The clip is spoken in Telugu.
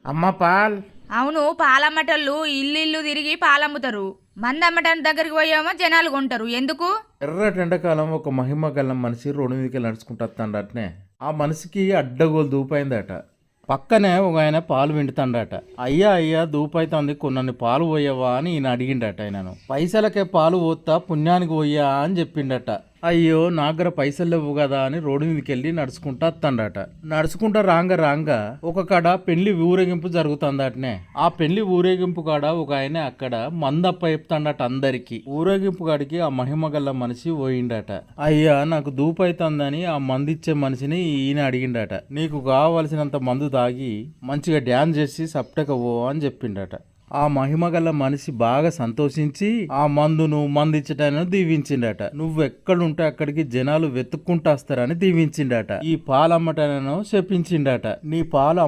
అమ్మ పాల్. అవును, పాలమ్మటోళ్ళు ఇల్లు ఇల్లు తిరిగి పాలమ్ముతారు. మంది అమ్మటానికి దగ్గరికి పోయేమో జనాలు కొంటారు. ఎందుకు? ఎర్రటి ఎండాకాలం ఒక మహిమ గల మనిషి రోడ్డు మీదకి నడుచుకుంటూ వస్తాడటనే. ఆ మనిషికి అడ్డగోలు దూపైందట. పక్కనే ఒక ఆయన పాలు విండుతాడట. అయ్యా అయ్యా దూపైతుంది, కొన్నన్ని పాలు పోయవా అని ఈయన అడిగిండట. ఆయనను పైసలకే పాలు పోతా పుణ్యానికి పోయా అని చెప్పిండట. అయ్యో నా దగ్గర పైసలు లేవు కదా అని రోడ్డు మీదకి వెళ్ళి నడుచుకుంటా వస్తాడట. నడుచుకుంటా రాంగా ఒక కాడ పెళ్లి ఊరేగింపు జరుగుతుందటనే. ఆ పెళ్లి ఊరేగింపు కాడ ఒక ఆయన అక్కడ మందప్ప చెప్తాడట అందరికి. ఊరేగింపు కాడికి ఆ మహిమ గల్ల మనిషి పోయిండట. అయ్యా నాకు దూపైతుందని ఆ మందిచ్చే మనిషిని ఈయన అడిగిండట. నీకు కావలసినంత మందు తాగి మంచిగా డ్యాన్స్ చేసి సప్టక పో అని చెప్పిండట. ఆ మహిమగల మనిషి బాగా సంతోషించి ఆ మందును మందిచ్చటాన్ని దీవించిండట. నువ్వు ఎక్కడుంటే అక్కడికి జనాలు వెతుక్కుంటూ వస్తారని దీవించిండట. ఈ పాలమ్మటనను చెప్పించిండట. నీ పాలు